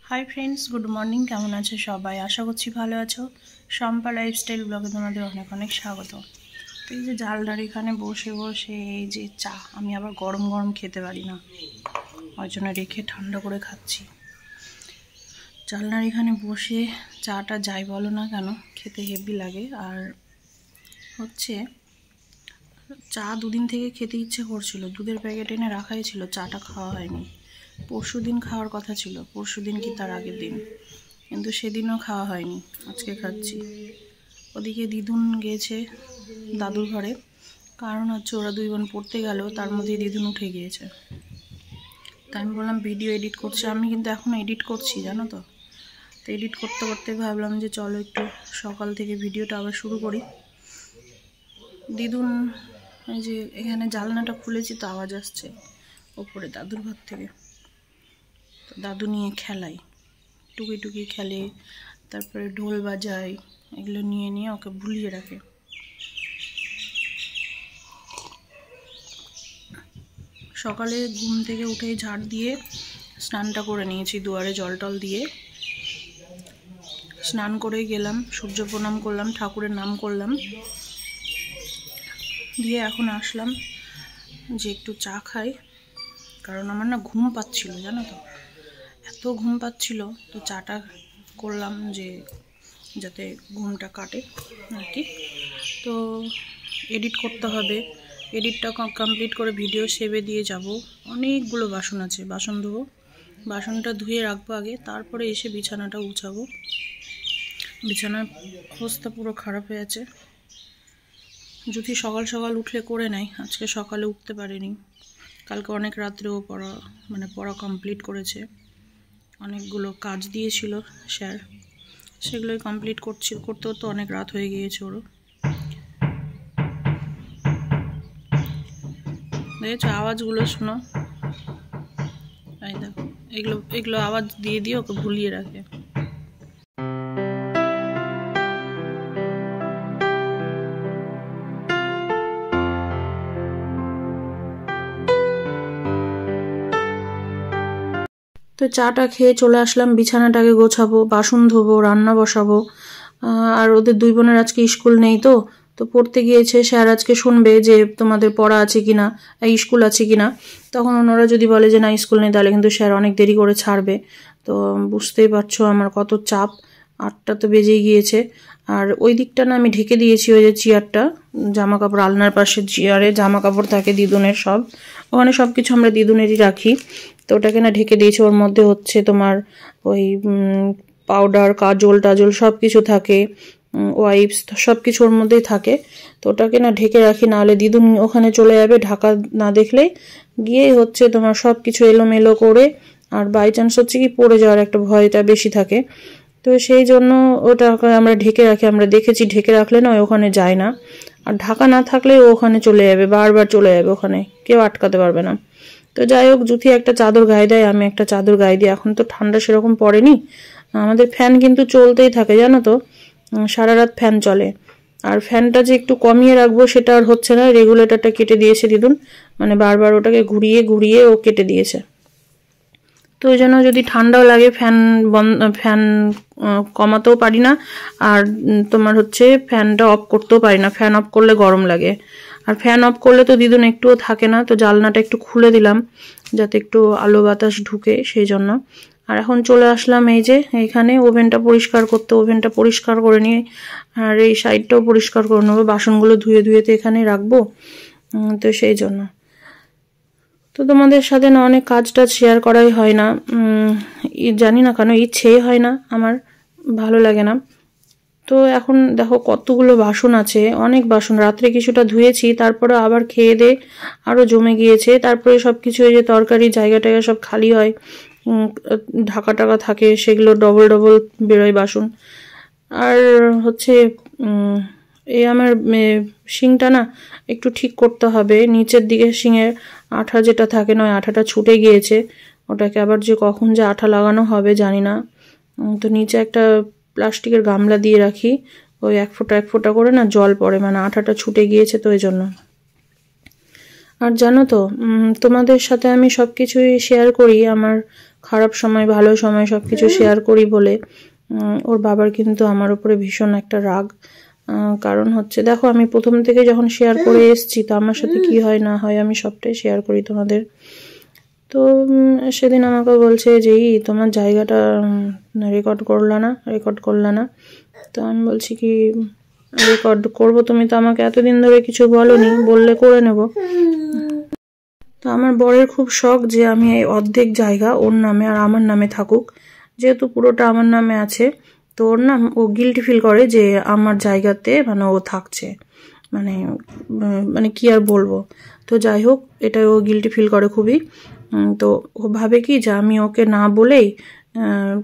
Hi friends good morning केमन आछो सबाई आशा करछि भालो आछो शम्पा लाइफस्टाइल ब्लगे तोमादेर अनेक अनेक स्वागत। तो ये जालनार एखाने बसे बसे এই যে চা আমি আবার গরম গরম খেতে পারি না ওই জন্য রেখে ঠান্ডা করে খাচ্ছি। জালনার এখানে বসে চাটা যাই বলো না কেন খেতে হেভি লাগে। আর হচ্ছে চা দুদিন থেকে খেতে ইচ্ছে করছিল, দুধের প্যাকেট এনে রাখাই ছিল, চাটা খাওয়া হয়নি। পরশুদিন খাওয়ার কথা ছিল, পরশুদিন কি তার আগের দিন, কিন্তু সেদিনও খাওয়া হয়নি, আজকে খাচ্ছি। ওদিকে দিদুন গিয়েছে দাদুর ঘরে, কারণ হচ্ছে ওরা দুই বোন পড়তে গেল, তার মধ্যে দিদুন উঠে গিয়েছে। তাই আমি বললাম ভিডিও এডিট করছি, আমি কিন্তু এখনও এডিট করছি জানো তো। তো এডিট করতে করতে ভাবলাম যে চলো একটু সকাল থেকে ভিডিওটা আবার শুরু করি। দিদুন এই যে এখানে জানলাটা খুলেছি তো আওয়াজ আসছে ওপরে দাদুর ঘর থেকে। দাদু নিয়ে খেলাই, টুকি টুকি খেলে, তারপরে ঢোল বাজায়, এগুলো নিয়ে নিয়ে ওকে ভুলিয়ে রাখে। সকালে ঘুম থেকে উঠে ঝাড় দিয়ে স্নানটা করে নিয়েছি, দুয়ারে জল টল দিয়ে স্নান করে গেলাম, সূর্য প্রণাম করলাম, ঠাকুরের নাম করলাম, দিয়ে এখন আসলাম যে একটু চা খাই, কারণ আমার না ঘুম পাচ্ছিল জানো তো, এত ঘুম পাচ্ছিল। তো চাটা করলাম যে যাতে ঘুমটা কাটে আর কি। তো এডিট করতে হবে, এডিটটা কমপ্লিট করে ভিডিও সেভে দিয়ে যাব। অনেকগুলো বাসন আছে, বাসন ধোবো, বাসনটা ধুয়ে রাখবো আগে, তারপরে এসে বিছানাটা গুছাবো। বিছানার অবস্থা পুরো খারাপ হয়ে আছে। যদি সকাল সকাল উঠলে করে নেয়, আজকে সকালে উঠতে পারিনি, কালকে অনেক রাত্রেও পড়া কমপ্লিট করেছে। অনেকগুলো কাজ দিয়েছিল স্যার, সেগুলোই কমপ্লিট করতে করতে অনেক রাত হয়ে গিয়েছে ওরও। দেখেছো আওয়াজগুলো শুনো, এই দেখো এগুলো আওয়াজ দিয়ে দিয়ে ওকে ভুলিয়ে রাখে। তো চাটা খেয়ে চলে আসলাম, বিছানাটাকে গোছাবো, বাসন ধোবো, রান্না বসাবো। আর ওদের দুই বোনের আজকে স্কুল নেই, তো পড়তে গিয়েছে। স্যার আজকে শুনবে যে তোমাদের পড়া আছে কিনা, স্কুল আছে কিনা। তখন ওনারা যদি বলে যে না স্কুল নেই, তাহলে কিন্তু স্যার অনেক দেরি করে ছাড়বে। তো বুঝতেই পারছো আমার কত চাপ, 8টা তো বেজেই গিয়েছে। আর ওই দিকটা না আমি ঢেকে দিয়েছি, ওই যে চেয়ারটা, জামা কাপড় আলনার পাশে চেয়ারে জামা কাপড় থাকে দিদুনের সব, ওখানে সব কিছু আমরা দিদুনেরই রাখি। তো ওটাকে না ঢেকে দিয়েছি, ওর মধ্যে হচ্ছে তোমার ওই পাউডার, কাজল টাজল সব কিছু থাকে, ওয়াইপস সব কিছু ওর মধ্যেই থাকে। তো ওটাকে না ঢেকে রাখি, নাহলে দিদুন ওখানে চলে যাবে, ঢাকা না দেখলে গিয়ে হচ্ছে তোমার সব কিছু এলোমেলো করে, আর বাই চান্স হচ্ছে কি পড়ে যাওয়ার একটা ভয়টা বেশি থাকে। তো সেই জন্য ওটাকে আমরা ঢেকে রাখি, আমরা দেখেছি ঢেকে রাখলে না ওখানে যায় না, আর ঢাকা না থাকলে ওখানে চলে যাবে, বারবার চলে যাবে, ওখানে কেউ আটকাতে পারবে না। তো যাই হোক, জুথি একটা চাদর গায়ে দেয়, আমি একটা চাদর গায়ে দিই। এখন তো ঠান্ডা সেরকম পড়েনি, আমাদের ফ্যান কিন্তু চলতেই থাকে জানো তো, সারা রাত ফ্যান চলে। আর ফ্যানটা যে একটু কমিয়ে রাখবো সেটা আর হচ্ছে না, রেগুলেটরটা কেটে দিয়েছে দিদুন, বারবার ওটাকে ঘুরিয়ে ঘুরিয়ে ও কেটে দিয়েছে। তো ওই জন্য যদি ঠান্ডাও লাগে ফ্যান কমাতেও পারি না, আর তোমার হচ্ছে ফ্যানটা অফ করতেও পারি না, ফ্যান অফ করলে গরম লাগে। আর ফ্যান অফ করলে তো দিদুন একটুও থাকে না, তো জানলাটা একটু খুলে দিলাম যাতে একটু আলো বাতাস ঢুকে, সেই জন্য। আর এখন চলে আসলাম এই যে এইখানে ওভেনটা পরিষ্কার করতে, ওভেনটা পরিষ্কার করে নিয়ে আর এই সাইডটাও পরিষ্কার করে নেবো, বাসনগুলো ধুয়ে ধুয়ে তো এখানে রাখবো, তো সেই জন্য। তো তোমাদের সাথে না অনেক কাজটা শেয়ার করাই হয় না, জানি না কেন, ইচ্ছেই হয় না, আমার ভালো লাগে না। তো এখন দেখো কতগুলো বাসন আছে, অনেক বাসন, রাত্রে কিছুটা ধুয়েছি, তারপরে আবার খেয়ে দিয়ে আরও জমে গিয়েছে। তারপরে সব কিছু এই যে তরকারি জায়গা টায়গা সব খালি হয়, ঢাকা টাকা থাকে, সেগুলো ডবল ডবল বেরোয় বাসন। আর হচ্ছে এই আমার শিংটা না একটু ঠিক করতে হবে, নিচের দিকে শিংয়ের আঠা যেটা থাকে না, ওই আঠাটা ছুটে গিয়েছে, ওটাকে আবার যে কখন যে আঠা লাগানো হবে জানি না। তো নিচে একটা প্লাস্টিকের গামলা দিয়ে রাখি, ওই এক ফোঁটা করে না জল পড়ে, আঠাটা ছুটে গিয়েছে, তো ওই জন্য। আর জানো তো তোমাদের সাথে আমি সবকিছুই শেয়ার করি, আমার খারাপ সময় ভালো সময় সবকিছু শেয়ার করি বলে ওর বাবার কিন্তু আমার উপরে ভীষণ একটা রাগ। কারণ হচ্ছে দেখো, আমি প্রথম থেকে যখন শেয়ার করে এসছি, তো আমার সাথে কি হয় না হয় আমি সবটাই শেয়ার করি তোমাদের। তো সেদিন আমাকে বলছে যে তোমার জায়গাটা রেকর্ড করলা না। তো আমি বলছি কি রেকর্ড করবো, তুমি তো আমাকে এতদিন ধরে কিছু বলোনি, বললে করে নেব। তো আমার বরের খুব শখ যে আমি এই অর্ধেক জায়গা ওর নামে আর আমার নামে থাকুক, যেহেতু পুরোটা আমার নামে আছে। তো ওর নাম, ও গিল্টি ফিল করে যে আমার জায়গাতে মানে ও থাকছে, মানে মানে কি আর বলবো। তো যাই হোক, এটা ও গিল্টি ফিল করে খুবই। তো ও ভাবে কি যে আমি ওকে না বলেই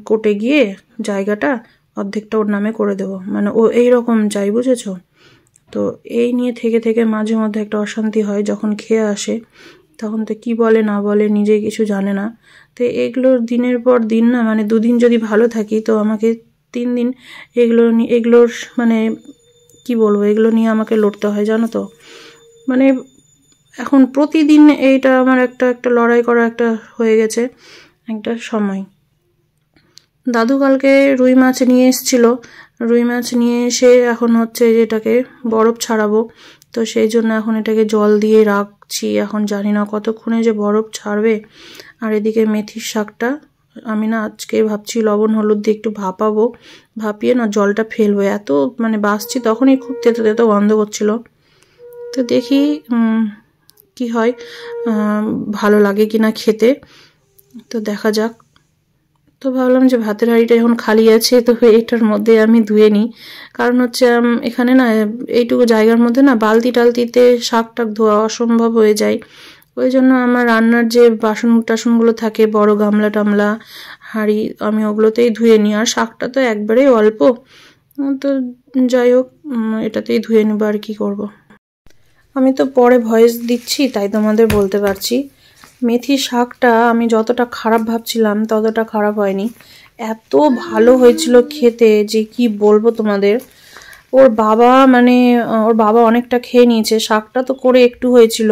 কোর্টে গিয়ে জায়গাটা অর্ধেকটা ওর নামে করে দেব, মানে ও এইরকম চাই, বুঝেছো? তো এই নিয়ে থেকে থেকে মাঝে মধ্যে একটা অশান্তি হয়, যখন খেয়ে আসে তখন তো কি বলে না বলে নিজেই কিছু জানে না। তো এগুলোর দিনের পর দিন না, মানে দুদিন যদি ভালো থাকি তো আমাকে 3 দিন এগুলোর মানে কি বলবো, এগুলো নিয়ে আমাকে লড়তে হয়, জানো তো। মানে এখন প্রতিদিন এইটা আমার একটা একটা লড়াই করা একটা হয়ে গেছে একটা সময়। দাদু কালকে রুই মাছ নিয়ে এসেছিল, রুই মাছ নিয়ে এসে এখন হচ্ছে যেটাকে বরফ ছাড়াবো। তো সেই জন্য এখন এটাকে জল দিয়ে রাখছি, এখন জানি না কতক্ষণে যে বরফ ছাড়বে। আর এদিকে মেথির শাকটা আমি না আজকে ভাবছি লবণ হলুদ দিয়ে একটু ভাপাবো, ভাপিয়ে না জলটা ফেলবো। এত মানে বাসছি তখনই খুব তেতো তেতো গন্ধ করছিল। তো দেখি কি হয়, ভালো লাগে কিনা খেতে, তো দেখা যাক। তো ভাবলাম যে ভাতের হাঁড়িটা এখন খালি আছে, তো এইটার মধ্যে আমি ধুয়ে নিই। কারণ হচ্ছে এখানে না এইটুকু জায়গার মধ্যে না বালতি টালতিতে শাক টাক ধোয়া অসম্ভব হয়ে যায়। ওই জন্য আমার রান্নার যে বাসন টাসনগুলো থাকে, বড় গামলা টামলা হাঁড়ি, আমি ওগুলোতেই ধুয়ে নিই। আর শাকটা তো একবারেই অল্প, তো যাই হোক এটাতেই ধুয়ে নেব, আর কি করব। আমি তো পরে ভয়েস দিচ্ছি তাই তোমাদের বলতে পারছি। মেথি শাকটা আমি যতটা খারাপ ভাবছিলাম ততটা খারাপ হয়নি, এত ভালো হয়েছিল খেতে যে কি বলবো তোমাদের। ওর বাবা অনেকটা খেয়ে নিয়েছে, শাকটা তো করে একটু হয়েছিল,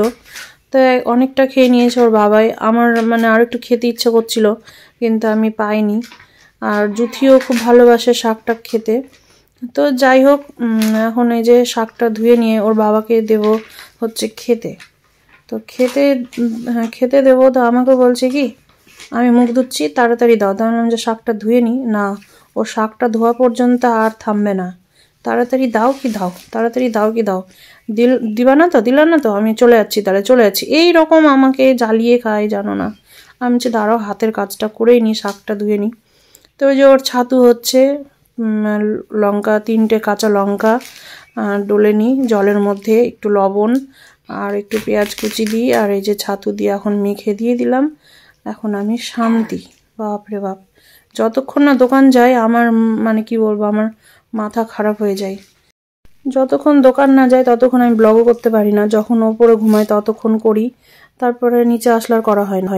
তাই অনেকটা খেয়ে নিয়েছে ওর বাবাই। আমার মানে আর একটু খেতে ইচ্ছে করছিল কিন্তু আমি পাইনি। আর জুথিও খুব ভালোবাসে শাকটা খেতে। তো যাই হোক, এখন এই যে শাকটা ধুয়ে নিয়ে ওর বাবাকে দেব হচ্ছে খেতে। তো খেতে দেবো, তো আমাকে বলছে কি আমি মুখ ধুচ্ছি তাড়াতাড়ি দাও। তো আমি যে শাকটা ধুয়ে নিই না, ও শাকটা ধোয়া পর্যন্ত আর থামবে না, তাড়াতাড়ি দাও কি দাও, তাড়াতাড়ি দাও কি দাও, দিবা না তো, দিলা না তো, আমি চলে যাচ্ছি, তাহলে চলে যাচ্ছি, এইরকম আমাকে জ্বালিয়ে খায়, জানো না। আমি যে দাঁড়াও হাতের কাজটা করেই নিই, শাকটা ধুয়ে নিই। তো ওই যে ওর ছাতু হচ্ছে, লঙ্কা 3টে কাঁচা লঙ্কা ডলে নিই জলের মধ্যে, একটু লবণ আর একটু পেঁয়াজ কুচি দিই, আর এই যে ছাতু দিয়ে এখন মেখে দিয়ে দিলাম। এখন আমি শান্তি, বাপরে বাপ। যতক্ষণ না দোকান যায় আমার মানে কি বলবো, আমার মাথা খারাপ হয়ে যায়। যতক্ষণ দোকান না যায় ততক্ষণ আমি ব্লগও করতে পারি না, যখন ওপরে ঘুমাই ততক্ষণ করি, তারপরে নিচে আসলে আর করা হয় না।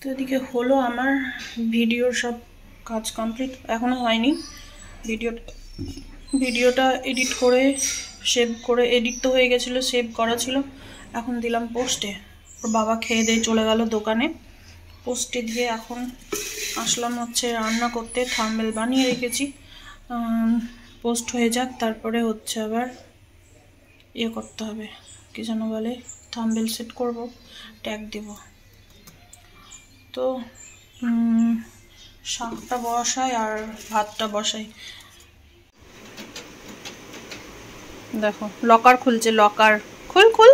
তো এদিকে হলো আমার ভিডিওর সব কাজ কমপ্লিট, এখনো হয়নি। ভিডিওটা এডিট করে সেভ করে, এডিট তো হয়ে গেছিলো, সেভ করা ছিল, এখন দিলাম পোস্টে। ওর বাবা খেয়ে দিয়ে চলে গেল দোকানে, পোস্টে দিয়ে এখন আসলাম হচ্ছে রান্না করতে। থাম্বনেল বানিয়ে রেখেছি, পোস্ট হয়ে যাক, তারপরে হচ্ছে আবার ইয়ে করতে হবে, কি যেন বলে, থাম্বনেল সেট করব, ট্যাগ দেব। তো শাকটা বসাই আর ভাতটা বসাই। দেখো লকার খুলছে, লকার খুল খুল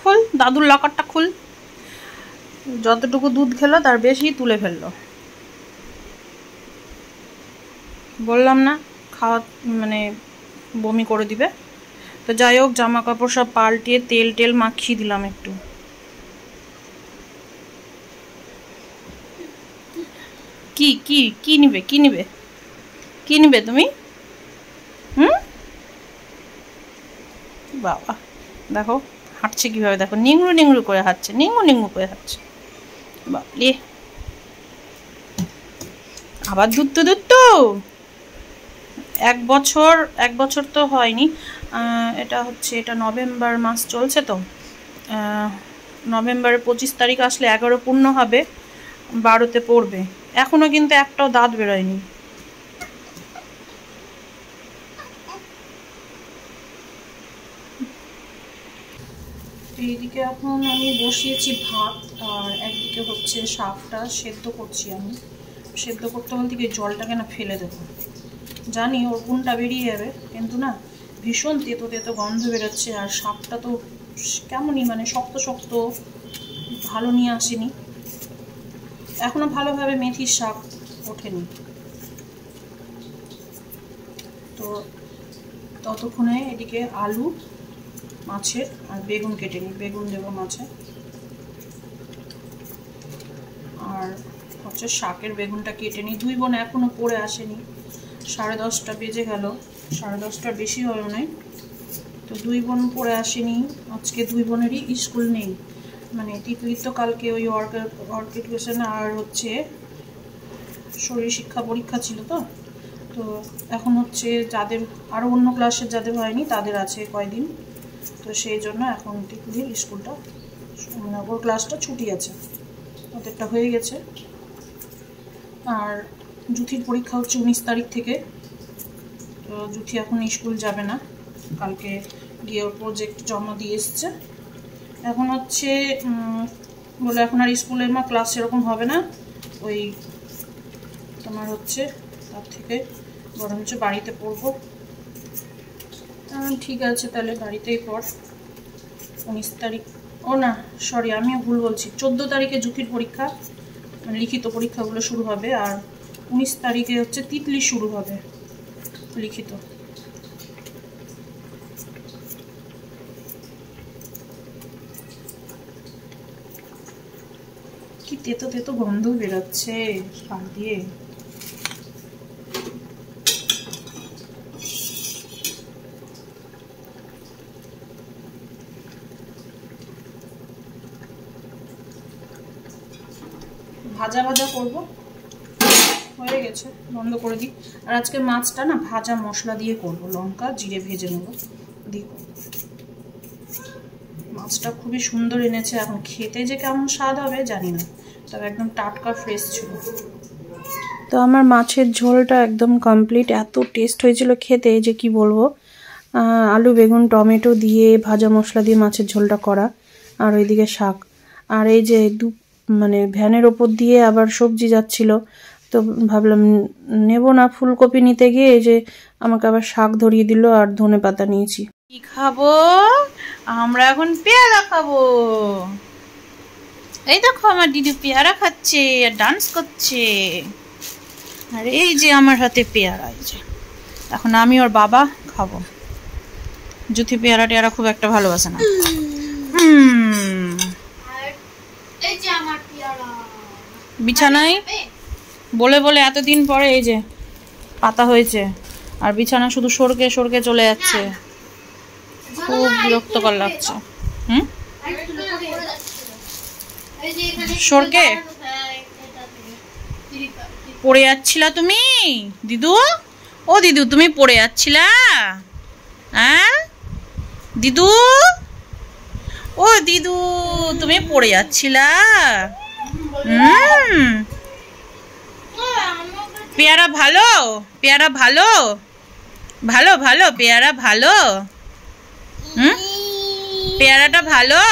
খুল, দাদুর লকারটা খুল। যতটুকু দুধ খেলো তার বেশি তুলে ফেললো, বললাম না খাওয়া মানে বমি করে দিবে। তো যাই হোক, জামা কাপড় সব পাল্টিয়ে তেল টেল মাখিয়ে দিলাম একটু। কি কি কি নিবে, কি নিবে, কি নিবে তুমি? বাবা দেখো হাঁটছে কিভাবে, দেখো নিংড়ু নিংড়ু করে হাঁটছে, নিংড়ু নিংড়ু করে হাঁটছে। বাবলে, আবার দুধ তো 1 বছর তো হয়নি, এটা হচ্ছে এটা নভেম্বর মাস চলছে, তো নভেম্বরের 25 তারিখ আসলে 11 পূর্ণ হবে, 12তে পড়বে। এখনো কিন্তু একটাও দাঁত বেরোয়নি। এইদিকে এখন আমি বসিয়েছি ভাত, আর একদিকে হচ্ছে শাকটা সেদ্ধ করছি। আমি সেদ্ধ করতে বলতে কি জলটাকে না ফেলে দেবো, জানি ওর গুণটা বেরিয়ে যাবে, কিন্তু না ভীষণ তেতো তেতো গন্ধ বেরোচ্ছে। আর শাকটা তো কেমনই মানে শক্ত শক্ত, ভালো নিয়ে আসেনি এখনো ভালোভাবে, মেথির শাক ওঠেনি। তো ততক্ষণে এদিকে আলু মাছের আর বেগুন কেটে নিই, বেগুন দেবো মাছে। আর হচ্ছে শাকের বেগুনটা কেটে নিই। 2 বোন এখনো পড়ে আসেনি, 10:30 বেজে গেল, 10:30টার বেশি হয় নাই। তো 2 বোন পড়ে আসেনি, আজকে 2 বোনেরই স্কুল নেই। মানে তিতলির তো কালকে ওই অর্কিড কোয়েশন আর হচ্ছে শরীর শিক্ষা পরীক্ষা ছিল। তো তো এখন হচ্ছে যাদের আরও অন্য ক্লাসের যাদের হয়নি তাদের আছে কয়দিন, তো সেই জন্য এখন তিতলির স্কুলটা মানে ওর ক্লাসটা ছুটি আছে, ওদেরটা হয়ে গেছে। আর জুথির পরীক্ষা হচ্ছে 19 তারিখ থেকে। তো জুথি এখন স্কুল যাবে না, কালকে গিয়ে ওর প্রজেক্ট জমা দিয়ে এসছে। এখন হচ্ছে বলে এখন আর স্কুলের মা ক্লাস সেরকম হবে না, ওই তোমার হচ্ছে তার থেকে বরঞ্চ বাড়িতে পড়বো। ঠিক আছে তাহলে বাড়িতেই পড়। 19 তারিখ, ও না সরি আমিও ভুল বলছি, 14 তারিখে জুথির পরীক্ষা, মানে লিখিত পরীক্ষাগুলো শুরু হবে। আর 19 তারিখে হচ্ছে তিতলি শুরু হবে লিখিত। কি তেতো তেতো গন্ধ বেরোচ্ছে শাক দিয়ে। ভাজা ভাজা করবো, হয়ে গেছে, বন্ধ করে দিই। আর আজকে মাছটা না ভাজা মশলা দিয়ে করবো, লঙ্কা জিরে ভেজে নেবো দিয়ে করবো। মাছটা খুবই সুন্দর এনেছে, এখন খেতে যে কেমন স্বাদ হবে জানি না, তবে একদম টাটকা ফ্রেশ ছিল। তো আমার মাছের ঝোলটা একদম কমপ্লিট, এত টেস্ট হয়েছিল খেতে যে কি বলবো। আলু বেগুন টমেটো দিয়ে ভাজা মশলা দিয়ে মাছের ঝোলটা করা, আর ওইদিকে শাক। আর এই যে মানে ভ্যানের ওপর দিয়ে আবার সবজি যাচ্ছিল, তো ভাবলাম নেব না ফুলকপি নিতে গিয়ে এই যে আমাকে আবার শাক ধরিয়ে দিল, আর ধনেপাতা নিয়েছি। কি খাবো আমরা এখন? পেয়ারা খাবো। এই দেখো আমার দিদি পেয়ারা খাচ্ছে আর ডান্স করছে, আর এই যে আমার হাতে পেয়ারা, এই যে এখন আমি ওর বাবা খাবো। জুথি পেয়ারা টেয়ারা খুব একটা ভালোবাসে না। বিছানায় বলে বলে এতদিন পরে এই যে পাতা হয়েছে, আর বিছানা শুধু সরকে সরকে চলে যাচ্ছে, খুব বিরক্তকর লাগছে। সরকে পড়ে যাচ্ছিলা তুমি দিদু? ও দিদু তুমি পড়ে যাচ্ছিলা? হ্যাঁ দিদু, ও দিদু তুমি পড়ে যাচ্ছিলা? পেয়ারা ভালো, পেয়ারা ভালো, ভালো ভালো পেয়ারা ভালো। পেয়ারাটা ভালো,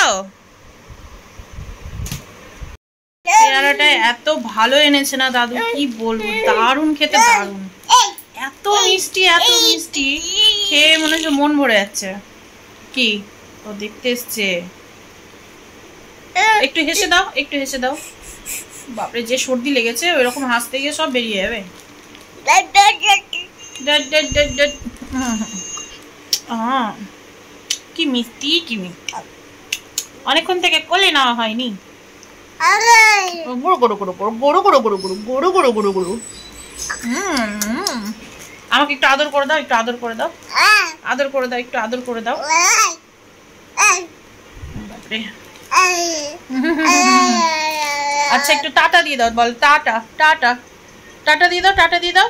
পেয়ারাটা এত ভালো এনেছে না দাদু, কি বলবো, দারুণ খেতে, দারুণ, এত মিষ্টি, এত মিষ্টি, খেয়ে মনে হচ্ছে মন ভরে যাচ্ছে। কি ও দেখতে এসছে, একটু হেসে দাও, একটু হেসে দাও। বাপরে যে সর্দি লেগেছে, ওইরকম হাসতে গিয়ে সব বেরিয়ে যাবে। কি মিষ্টি, কি মিষ্টি, অনেকক্ষণ থেকে কোলে নেওয়া হয়নি। গুঁড়ো গুঁড়ো গুঁড়ো গুঁড়ো গুঁড়ো গুঁড়ো গুঁড়ো গুঁড়ো গুঁড়ো গুঁড়ো গুঁড়ো। আমাকে একটু আদর করে দাও, একটু আদর করে দাও, আদর করে দাও, একটু আদর করে দাও। বাপরে, আচ্ছা একটু টাটা দিয়ে দাও, বল টাটা, টাটা, টাটা দিয়ে দাও, টাটা দিয়ে দাও,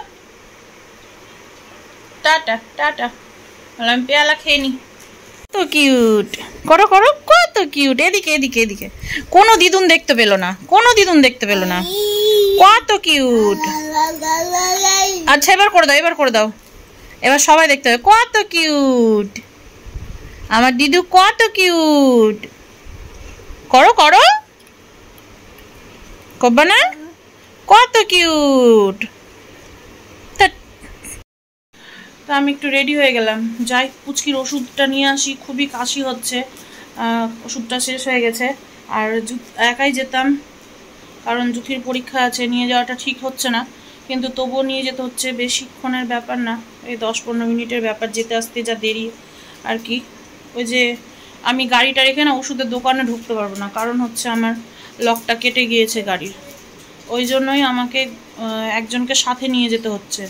টাটা টাটা। আমি পেয়ালা খেয়ে নি। তো কিউট, করো করো, কত কিউট। এদিকে এদিকে এদিকে, কোনো দিদুন দেখতে পেলো না, কোনো দিদুন দেখতে পেলো না, কত কিউট। আচ্ছা এবার করে দাও, এবার করে দাও, এবার সবাই দেখতে হবে, কত কিউট আমার দিদু, কত কিউট। করো করো, করবা না, কত কিউট। তো আমি একটু রেডি হয়ে গেলাম, যাই পুচকির ওষুধটা নিয়ে আসি, খুবই কাশি হচ্ছে, ওষুধটা শেষ হয়ে গেছে। আর একাই যেতাম, কারণ জুথির পরীক্ষা আছে, নিয়ে যাওয়াটা ঠিক হচ্ছে না, কিন্তু তবুও নিয়ে যেতে হচ্ছে। বেশিক্ষণের ব্যাপার না, এই 10-15 মিনিটের ব্যাপার, যেতে আসতে যা দেরি আর কি। ওই যে আমি গাড়িটা রেখে না ওষুধের দোকানে ঢুকতে পারবো না, কারণ হচ্ছে আমার লকটা কেটে গিয়েছে গাড়ির, ওই জন্যই আমাকে একজনকে সাথে নিয়ে যেতে হচ্ছে।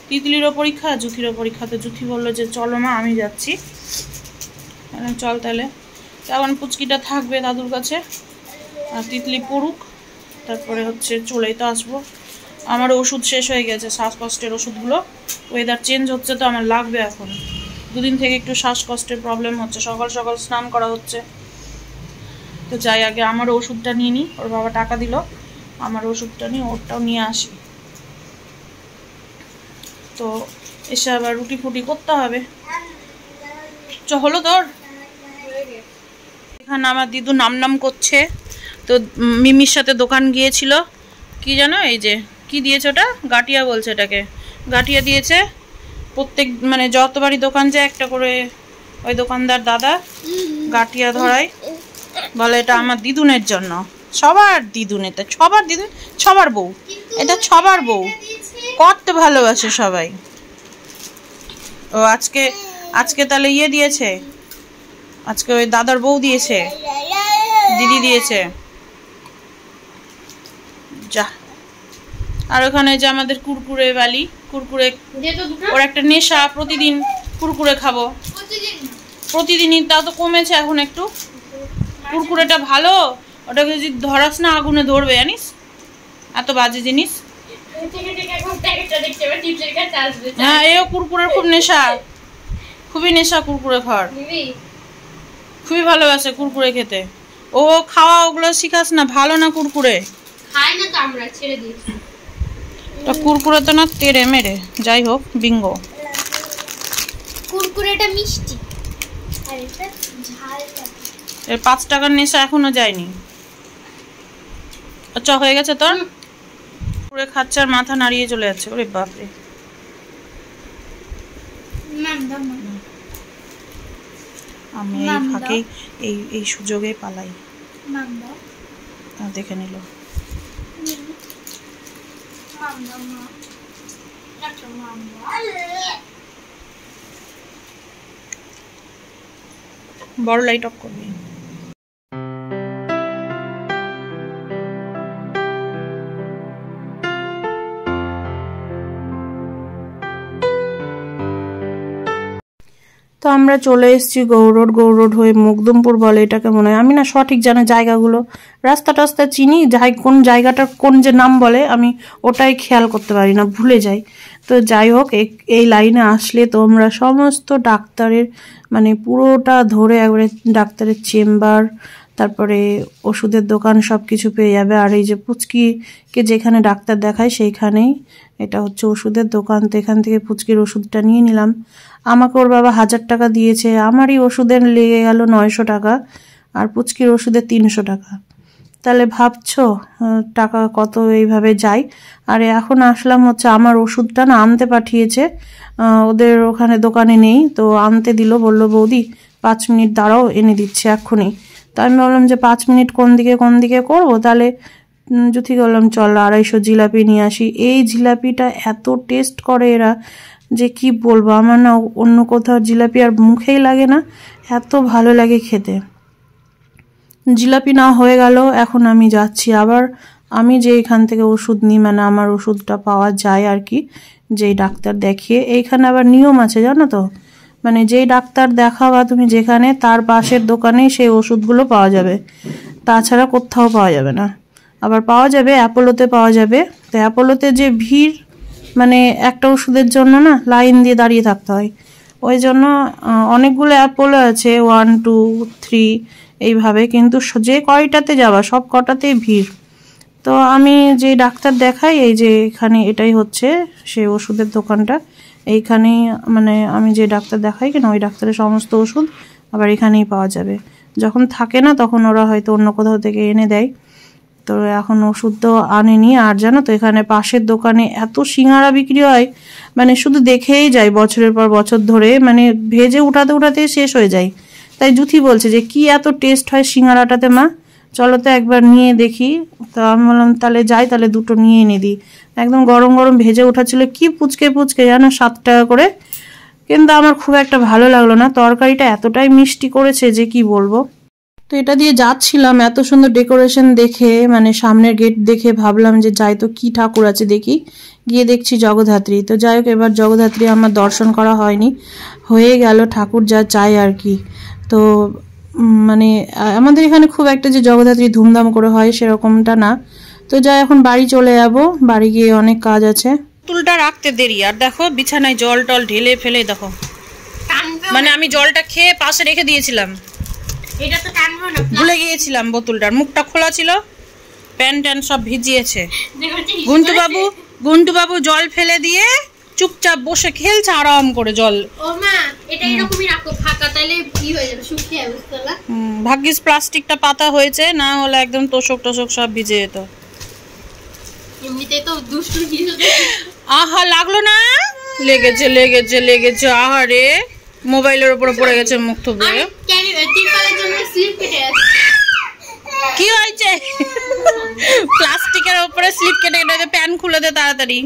তিতলিরও পরীক্ষা, জুথিরও পরীক্ষা, তো জুথি বললো যে চলো মা আমি যাচ্ছি, চল তাহলে। তেমন পুচকিটা থাকবে দাদুর কাছে, আর তিতলি পড়ুক, তারপরে হচ্ছে চলেই তো আসবো। আমার ওষুধ শেষ হয়ে গেছে, শ্বাসকষ্টের ওষুধগুলো, ওয়েদার চেঞ্জ হচ্ছে তো আমার লাগবে এখন। দুদিন থেকে একটু শ্বাসকষ্টের প্রবলেম হচ্ছে, সকাল সকাল স্নান করা হচ্ছে। তো যাই আগে আমার ওষুধটা নিয়ে নিই, ওর বাবা টাকা দিল, আমার ওষুধটা নিয়ে ওরটাও নিয়ে আসি। তো এসে আবার রুটি ফুটি করতে হবে। হলো তোর? এখানে আমার দিদু নাম নাম করছে, তো মিমির সাথে দোকান গিয়েছিল, কি জানো এই যে কি দিয়েছে ওটা, গাটিয়া বলছে এটাকে, গাটিয়া দিয়েছে। প্রত্যেক মানে যতবারই দোকান যায় একটা করে ওই দোকানদার দাদা গাটিয়া ধরায়, বলে এটা আমার দিদুনের জন্য, সবার দিদুন, এটা সবার দিদুন, সবার বউ, এটা সবার বউ, কত ভালোবাসে সবাই। ও আজকে আজকে তাহলে ইয়ে দিয়েছে, আজকে ওই দাদার বউ দিয়েছে, দিদি দিয়েছে, যা। আর ওখানে যে আমাদের কুরকুরে বালি, কুরকুরে ওর একটা নেশা, প্রতিদিন কুরকুরে খাবো, প্রতিদিনই, তা তো কমেছে এখন একটু। কুরকুরেটা ভালো, ওটাকে যদি ধরাস না আগুনে ধরবে, জানিস, এত বাজে জিনিস। হ্যাঁ এও কুরকুরের খুব নেশা, খুবই নেশা কুরকুরে খাওয়ার, খুবই ভালোবাসে কুরকুরে খেতে। ও খাওয়া ওগুলো শিখাস না, ভালো না কুরকুরে, খাই না তো আমরা, ছেড়ে দিয়েছি। তা কুরকুরে তো না তেড়ে মেরে, যাই হোক বিঙ্গো। কুরকুরেটা মিষ্টি আর এটা ঝাল। এর 5 টাকার নেশা এখনো যায়নি। আচ্ছা হয়ে গেছে তোর? কুরকুরে খাচ্ছে আর মাথা নাড়িয়ে চলে যাচ্ছে, ওরে বাপরে। আমি এই ফাঁকেই এই সুযোগে পালাই, দেখে নিল। বড় লাইট অফ করবি। তো আমরা চলে এসেছি গৌরোড, গৌরোড হয়ে মুকদমপুর বলে এটাকে মনে হয়, আমি না সঠিক জানি জায়গাগুলো, রাস্তা টাস্তা চিনি, যাই কোন জায়গাটার কোন যে নাম বলে আমি ওটাই খেয়াল করতে পারি না, ভুলে যাই। তো যাই হোক এই লাইনে আসলে তোমরা সমস্ত ডাক্তারের মানে পুরোটা ধরে একবারে ডাক্তারের চেম্বার, তারপরে ওষুধের দোকান সব কিছু পেয়ে যাবে। আর এই যে পুচকিকে যেখানে ডাক্তার দেখায় সেইখানেই এটা হচ্ছে ওষুধের দোকান। তো এখান থেকে পুচকির ওষুধটা নিয়ে নিলাম। আমাকে ওর বাবা 1000 টাকা দিয়েছে, আমারই ওষুধের লেগে গেল 900 টাকা, আর পুচকির ওষুধে 300 টাকা। তাহলে ভাবছো টাকা কত এইভাবে যায়। আর এখন আসলাম হচ্ছে আমার ওষুধটা না আনতে পাঠিয়েছে, ওদের ওখানে দোকানে নেই, তো আনতে দিল, বললো বৌদি 5 মিনিট দাঁড়াও, এনে দিচ্ছে এক্ষুনি। তো আমি বললাম যে 5 মিনিট কোন দিকে করবো, তাহলে জুথি বললাম চল 250 জিলাপি নিয়ে আসি। এই জিলাপিটা এত টেস্ট করে এরা যে কি বলবো, আমার না অন্য কোথাও জিলাপি আর মুখেই লাগে না, এত ভালো লাগে খেতে। জিলাপি না হয়ে গেল, এখন আমি যাচ্ছি আবার, আমি যে এখান থেকে ওষুধ নিই, মানে আমার ওষুধটা পাওয়া যায় আর কি, যেই ডাক্তার দেখিয়ে। এইখানে আবার নিয়ম আছে জানো তো, মানে যেই ডাক্তার দেখাবা তুমি যেখানে, তার পাশের দোকানেই সেই ওষুধগুলো পাওয়া যাবে, তাছাড়া কোথাও পাওয়া যাবে না। আবার পাওয়া যাবে অ্যাপোলোতে পাওয়া যাবে। তো অ্যাপোলোতে যে ভিড়, মানে একটা ওষুধের জন্য না লাইন দিয়ে দাঁড়িয়ে থাকতে হয়, ওই জন্য অনেকগুলো অ্যাপোলো আছে 1 2 3 এইভাবে, কিন্তু যে কয়টাতে যাওয়া সব কটাতেই ভিড়। তো আমি যে ডাক্তার দেখাই, এই যে এখানে এটাই হচ্ছে সে ওষুধের দোকানটা। এইখানেই মানে আমি যে ডাক্তার দেখাই কিনা ওই ডাক্তারের সমস্ত ওষুধ আবার এখানেই পাওয়া যাবে। যখন থাকে না তখন ওরা হয়তো অন্য কোথাও থেকে এনে দেয়। তো এখন ওষুধ তো আনেনি। আর জানো তো এখানে পাশের দোকানে এত সিঙ্গারা বিক্রি হয়, মানে শুধু দেখেই যাই বছরের পর বছর ধরে, মানে ভেজে উঠাতে উঠাতে শেষ হয়ে যায়। তাই জুথি বলছে যে কি এত টেস্ট হয় সিঙ্গারাটাতে মা, চলো তো একবার নিয়ে দেখি। তো আমি বললাম তাহলে যাই, তাহলে দুটো নিয়ে এনে দিই। একদম গরম গরম ভেজে ওঠাচ্ছিল, কি পুচকে পুচকে জানো, 7 টাকা করে। কিন্তু আমার খুব একটা ভালো লাগলো না, তরকারিটা এতটাই মিষ্টি করেছে যে কি বলবো। তো এটা দিয়ে যাচ্ছিলাম, এত সুন্দর ডেকোরেশন দেখে, মানে সামনের গেট দেখে ভাবলাম যে যাই তো কি ঠাকুর আছে দেখি। গিয়ে দেখছি জগদ্ধাত্রী। তো যাই হোক, এবার জগদ্ধাত্রী আমার দর্শন করা হয়নি, হয়ে গেল ঠাকুর যা চাই আর কি। তো মানে আমাদের এখানে খুব একটা যে জগদ্ধাত্রী ধুমধাম করে হয় সেরকমটা না। তো যাই এখন বাড়ি চলে যাব, বাড়ি গিয়ে অনেক কাজ আছে। তুলটা রাখতে দেরি, আর দেখো বিছানায় জল টল ঢেলে ফেলে, দেখো মানে আমি জলটা খেয়ে পাশে রেখে দিয়েছিলাম, এটা তো টানবো না, ভুলে গিয়েছিলাম। বোতলটার মুখটা খোলা ছিল, প্যান ট্যান সব ভিজিয়েছে। দেখো গুন্টু বাবু জল ফেলে দিয়ে চুপচাপ বসে খেলছে আরাম করে জল। ও মা, এটা এরকমই রাখো ফাঁকা, তাহলে কি হয়ে যাবে, শুকিয়ে যাবে বুঝলা। ভাগ্যিস প্লাস্টিকটা পাতা হয়েছে, না হলে একদম তোষক টোষক সব ভিজে যেত। এমনিতেই তো দুষ্টু জিনিস। আহা লাগলো না, লেগেছে লেগেছে লেগেছে, আহারে মোবাইলের উপরে পড়ে গেছে মুখ থুবড়ে। তিরপালের জন্য স্লিপ কেটে আছে। কি হয়েছে? প্লাস্টিকের উপরে স্লিপ কেটে গেছে, প্যান খুলে দে তাড়াতাড়ি।